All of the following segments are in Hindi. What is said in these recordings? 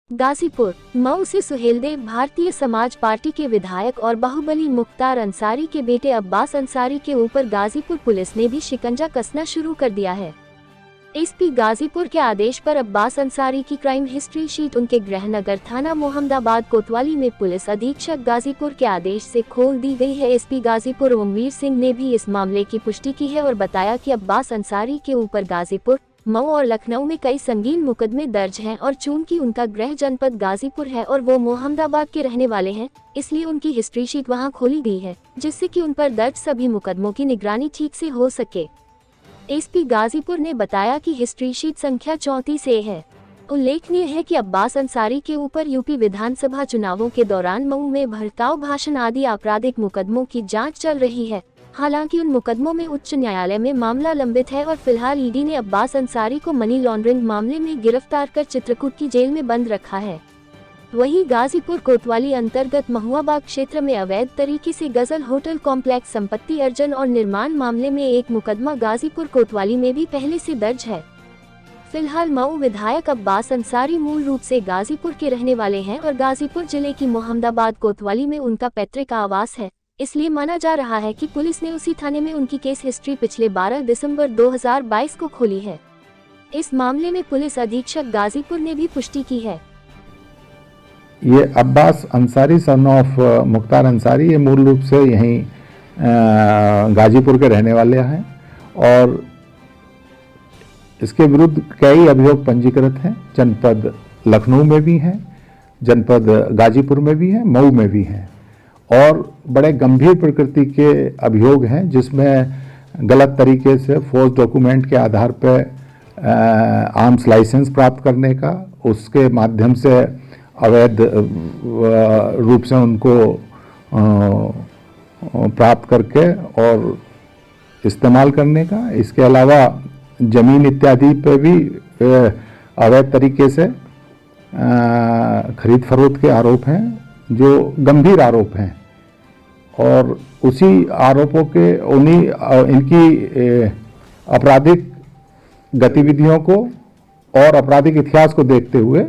गाजीपुर मऊ से सुहेलदेव भारतीय समाज पार्टी के विधायक और बाहुबली मुख्तार अंसारी के बेटे अब्बास अंसारी के ऊपर गाजीपुर पुलिस ने भी शिकंजा कसना शुरू कर दिया है। एसपी गाजीपुर के आदेश पर अब्बास अंसारी की क्राइम हिस्ट्री शीट उनके गृहनगर थाना मोहम्मदाबाद कोतवाली में पुलिस अधीक्षक गाजीपुर के आदेश से खोल दी गई है। एसपी गाजीपुर ओमवीर सिंह ने भी इस मामले की पुष्टि की है और बताया कि अब्बास अंसारी के ऊपर गाजीपुर, मऊ और लखनऊ में कई संगीन मुकदमे दर्ज हैं और चूंकि उनका गृह जनपद गाजीपुर है और वो मोहम्मदाबाद के रहने वाले हैं, इसलिए उनकी हिस्ट्री शीट वहां खोली गई है, जिससे कि उन पर दर्ज सभी मुकदमों की निगरानी ठीक से हो सके। एसपी गाजीपुर ने बताया कि हिस्ट्री शीट संख्या 34 ए है। उल्लेखनीय है कि अब्बास अंसारी के ऊपर यूपी विधानसभा चुनावों के दौरान मऊ में भड़काऊ भाषण आदि आपराधिक मुकदमों की जांच चल रही है। हालांकि उन मुकदमों में उच्च न्यायालय में मामला लंबित है और फिलहाल ईडी ने अब्बास अंसारी को मनी लॉन्ड्रिंग मामले में गिरफ्तार कर चित्रकूट की जेल में बंद रखा है। वहीं गाजीपुर कोतवाली अंतर्गत महुआबाग क्षेत्र में अवैध तरीके से गजल होटल कॉम्प्लेक्स संपत्ति अर्जन और निर्माण मामले में एक मुकदमा गाजीपुर कोतवाली में भी पहले से दर्ज है। फिलहाल मऊ विधायक अब्बास अंसारी मूल रूप से गाजीपुर के रहने वाले हैं और गाजीपुर जिले की मोहम्मदाबाद कोतवाली में उनका पैतृक आवास है, इसलिए माना जा रहा है कि पुलिस ने उसी थाने में उनकी केस हिस्ट्री पिछले 12 दिसंबर 2022 को खोली है। इस मामले में पुलिस अधीक्षक गाजीपुर ने भी पुष्टि की है। ये अब्बास अंसारी सन ऑफ मुख्तार अंसारी ये मूल रूप से यहीं गाजीपुर के रहने वाले हैं और इसके विरुद्ध कई अभियोग पंजीकृत हैं। जनपद लखनऊ में भी हैं, जनपद गाजीपुर में भी हैं, मऊ में भी हैं और बड़े गंभीर प्रकृति के अभियोग हैं, जिसमें गलत तरीके से फोर्स डॉक्यूमेंट के आधार पर आर्म्स लाइसेंस प्राप्त करने का, उसके माध्यम से अवैध रूप से उनको प्राप्त करके और इस्तेमाल करने का, इसके अलावा जमीन इत्यादि पे भी अवैध तरीके से खरीद फरोख्त के आरोप हैं, जो गंभीर आरोप हैं और उसी आरोपों के इनकी आपराधिक गतिविधियों को और आपराधिक इतिहास को देखते हुए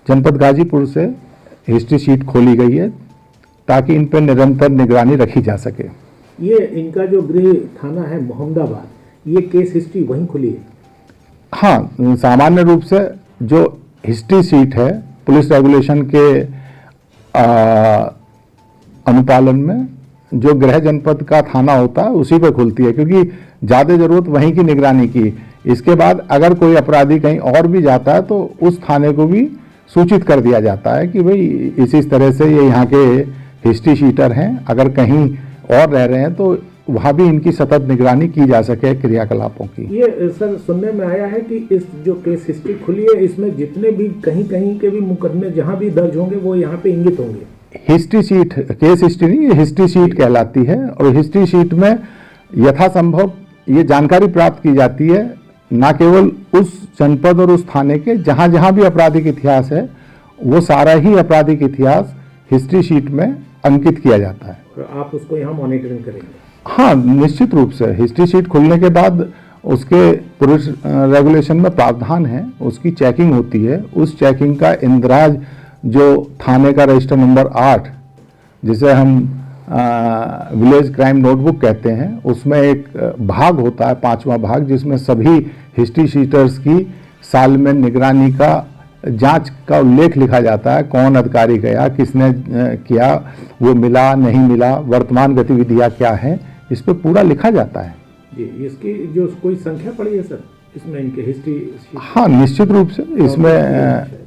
जनपद गाजीपुर से हिस्ट्री शीट खोली गई है ताकि इन पर निरंतर निगरानी रखी जा सके। ये इनका जो गृह थाना है मोहम्मदाबाद, ये केस हिस्ट्री वहीं खुली है? हाँ, सामान्य रूप से जो हिस्ट्री शीट है पुलिस रेगुलेशन के अनुपालन में जो गृह जनपद का थाना होता है उसी पे खुलती है, क्योंकि ज़्यादा ज़रूरत वहीं की निगरानी की। इसके बाद अगर कोई अपराधी कहीं और भी जाता है तो उस थाने को भी सूचित कर दिया जाता है कि भाई इसी तरह से ये यहाँ के हिस्ट्री शीटर हैं, अगर कहीं और रह रहे हैं तो वहाँ भी इनकी सतत निगरानी की जा सके क्रियाकलापों की। ये सर सुनने में आया है कि इस जो केस हिस्ट्री खुली है इसमें जितने भी कहीं कहीं के भी मुकदमे जहाँ भी दर्ज होंगे वो यहाँ पे इंगित होंगे। हिस्ट्री शीट, केस हिस्ट्री नहीं, ये हिस्ट्री शीट कहलाती है और हिस्ट्री शीट में यथासंभव ये जानकारी प्राप्त की जाती है, न केवल उस जनपद और उस थाने के जहाँ जहाँ भी आपराधिक इतिहास है वो सारा ही आपराधिक इतिहास हिस्ट्री शीट में अंकित किया जाता है। और आप उसको यहाँ मॉनिटरिंग करेंगे? हाँ, निश्चित रूप से हिस्ट्री शीट खुलने के बाद उसके पुलिस रेगुलेशन में प्रावधान है, उसकी चेकिंग होती है। उस चेकिंग का इंदराज जो थाने का रजिस्टर नंबर 8 जिसे हम विलेज क्राइम नोटबुक कहते हैं, उसमें एक भाग होता है, 5वां भाग, जिसमें सभी हिस्ट्री शीटर्स की साल में निगरानी का जांच का उल्लेख लिखा जाता है। कौन अधिकारी गया, किसने किया, वो मिला नहीं मिला, वर्तमान गतिविधियाँ क्या हैं, इस पर पूरा लिखा जाता है। जी, इसकी जो कोई संख्या पड़ी है सर इसमें इनके हिस्ट्री? हाँ, निश्चित रूप से इसमें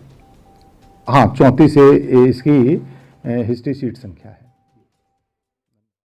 हाँ 34 से इसकी हिस्ट्री शीट संख्या है।